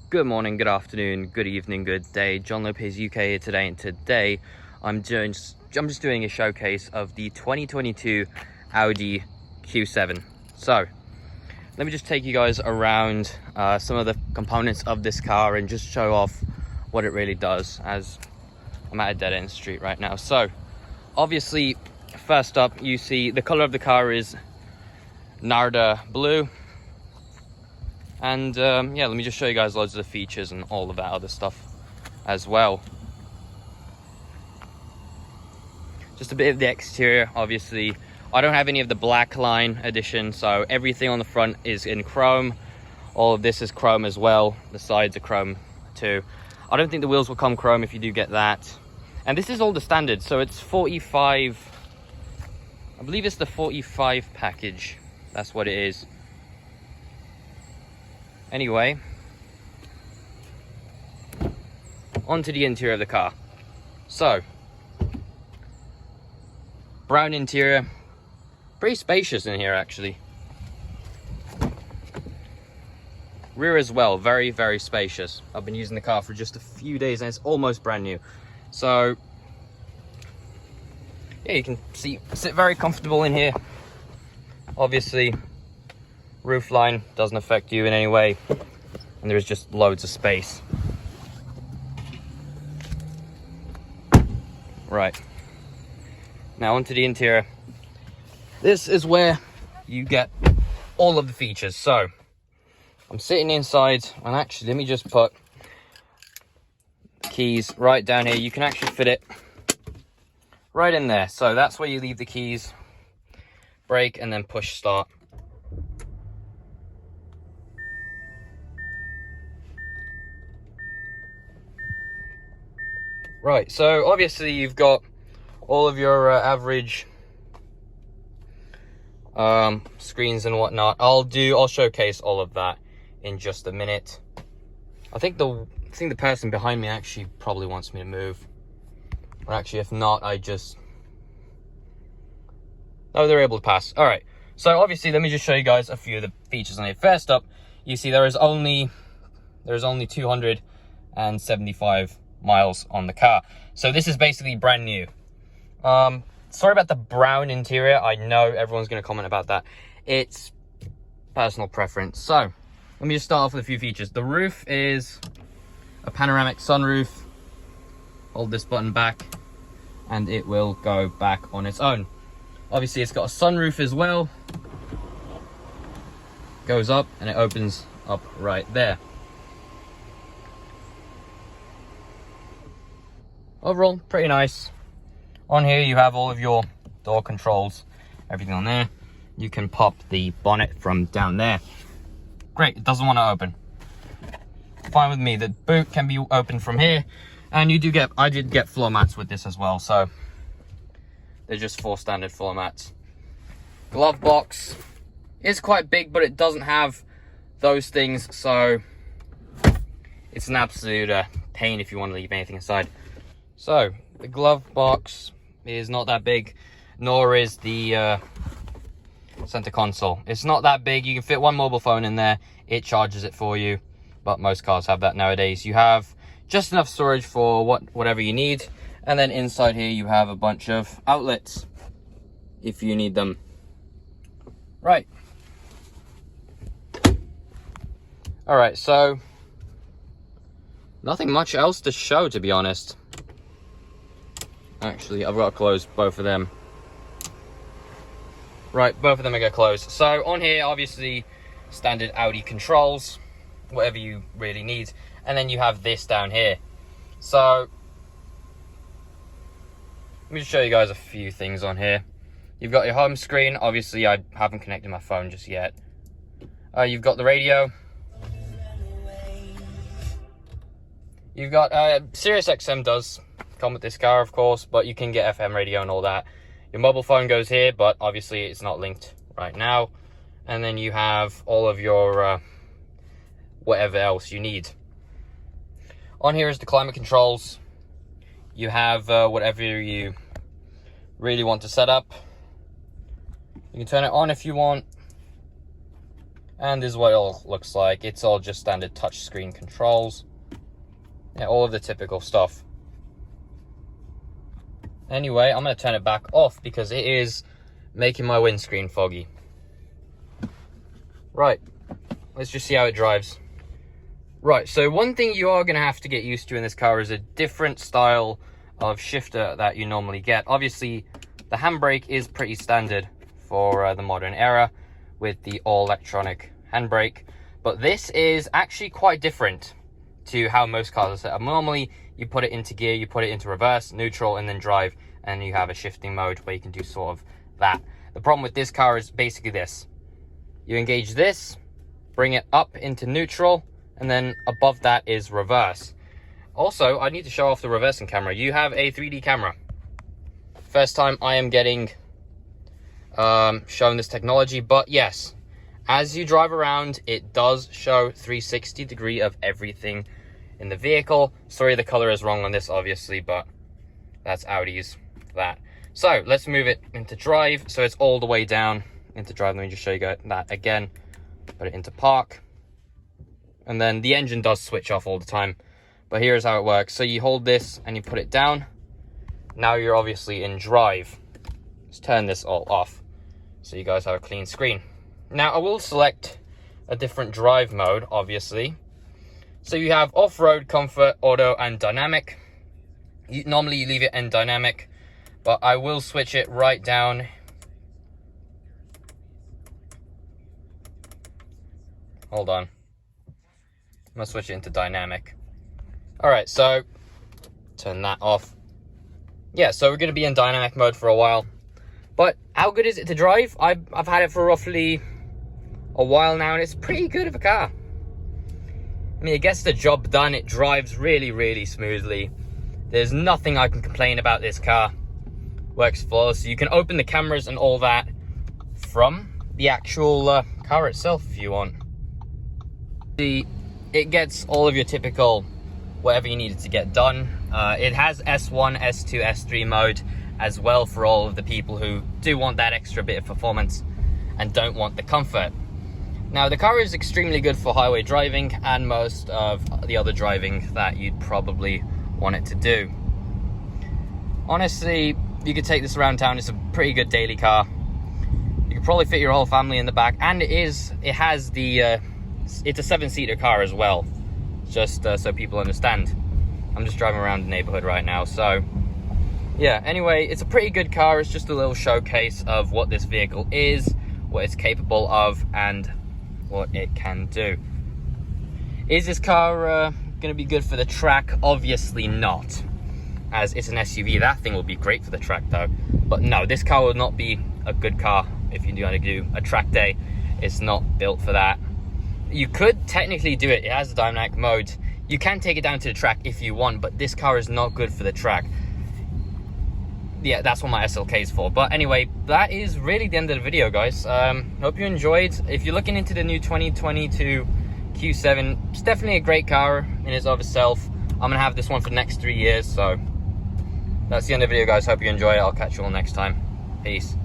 Good morning, good afternoon, good evening, good day. John Lopez UK here today, and today I'm just doing a showcase of the 2022 Audi Q7. So let me just take you guys around some of the components of this car and just show off what it really does, as I'm at a dead end street right now. So obviously, first up, you see the color of the car is Narda blue. And yeah, let me just show you guys loads of the features and all of that other stuff as well. Just a bit of the exterior. Obviously, I don't have any of the black line edition, so everything on the front is in chrome. All of this is chrome as well. The sides are chrome too. I don't think the wheels will come chrome if you do get that. And this is all the standard, so it's 45, I believe it's the 45 package. That's what it is. Anyway, onto the interior of the car. So, brown interior, pretty spacious in here actually. Rear as well, very, very spacious. I've been using the car for just a few days and it's almost brand new. So, yeah, you can sit very comfortable in here. Obviously, roof line doesn't affect you in any way, and there's just loads of space. Right, now onto the interior. This is where you get all of the features. So I'm sitting inside, and actually let me just put the keys right down here. You can actually fit it right in there, so that's where you leave the keys. Brake and then push start. Right, so obviously you've got all of your average screens and whatnot. I'll showcase all of that in just a minute. I think the person behind me actually probably wants me to move. Or actually, if not, oh, they're able to pass. All right, so obviously let me just show you guys a few of the features on it. First up, you see there's only 275 miles on the car, so this is basically brand new. Sorry about the brown interior. I know everyone's going to comment about that. It's personal preference. So let me just start off with a few features. The roof is a panoramic sunroof. Hold this button back and it will go back on its own. Obviously it's got a sunroof as well. Goes up and it opens up right there. Overall, pretty nice. On here you have all of your door controls, everything on there. You can pop the bonnet from down there. Great, it doesn't want to open. Fine with me. The boot can be opened from here, and I did get floor mats with this as well, so they're just 4 standard floor mats. Glove box is quite big, but it doesn't have those things, so it's an absolute pain if you want to leave anything inside. So the glove box is not that big, nor is the center console. It's not that big. You can fit one mobile phone in there. It charges it for you, but most cars have that nowadays. You have just enough storage for whatever you need, and then inside here you have a bunch of outlets if you need them. Right. All right, so nothing much else to show, to be honest. Actually, I've got to close both of them. Right, both of them are going to close. So on here, obviously, standard Audi controls, whatever you really need. And then you have this down here. So let me just show you guys a few things on here. You've got your home screen. Obviously, I haven't connected my phone just yet. You've got the radio. You've got Sirius XM does come with this car, of course, but you can get FM radio and all that. Your mobile phone goes here, but obviously it's not linked right now. And then you have all of your whatever else you need. On here is the climate controls. You have whatever you really want to set up. You can turn it on if you want. And this is what it all looks like. It's all just standard touchscreen controls. Yeah, all of the typical stuff. Anyway, I'm going to turn it back off because it is making my windscreen foggy. Right, let's just see how it drives. Right, so one thing you are going to have to get used to in this car is a different style of shifter that you normally get. Obviously, the handbrake is pretty standard for the modern era with the all-electronic handbrake, but this is actually quite different to how most cars are set up. Normally, you put it into gear, you put it into reverse, neutral, and then drive, and you have a shifting mode where you can do sort of that. The problem with this car is basically this. You engage this, bring it up into neutral, and then above that is reverse. Also, I need to show off the reversing camera. You have a 3D camera. First time I am getting shown this technology, but yes, as you drive around, it does show 360 degree of everything in the vehicle. Sorry, the color is wrong on this, obviously, but that's Audi's that. So let's move it into drive. So it's all the way down into drive. Let me just show you that again. Put it into park. And then the engine does switch off all the time. But here's how it works. So you hold this and you put it down. Now you're obviously in drive. Let's turn this all off so you guys have a clean screen. Now I will select a different drive mode, obviously. So you have off-road, comfort, auto, and dynamic. Normally you leave it in dynamic, but I will switch it right down. Hold on. I'm gonna switch it into dynamic. All right, so turn that off. Yeah, so we're gonna be in dynamic mode for a while. But how good is it to drive? I've had it for roughly a while now, and it's pretty good of a car. I mean, it gets the job done. It drives really, really smoothly. There's nothing I can complain about this car. Works flawlessly. You can open the cameras and all that from the actual car itself if you want. It gets all of your typical whatever you need it to get done. It has S1, S2, S3 mode as well for all of the people who do want that extra bit of performance and don't want the comfort. Now, the car is extremely good for highway driving and most of the other driving that you'd probably want it to do. Honestly, you could take this around town. It's a pretty good daily car. You could probably fit your whole family in the back, and it's a 7-seater car as well, just so people understand. I'm just driving around the neighborhood right now, so yeah. Anyway, it's a pretty good car. It's just a little showcase of what this vehicle is, what it's capable of, and what it can do. Is this car going to be good for the track? Obviously not, as it's an SUV. That thing will be great for the track though. But no, this car will not be a good car if you're going to do a track day. It's not built for that. You could technically do it. It has a dynamic mode. You can take it down to the track if you want, but this car is not good for the track. Yeah, that's what my SLK is for. But anyway, that is really the end of the video, guys. Hope you enjoyed. If you're looking into the new 2022 Q7, it's definitely a great car in its of itself. I'm gonna have this one for the next 3 years, so that's the end of the video, guys. Hope you enjoy it. I'll catch you all next time. Peace.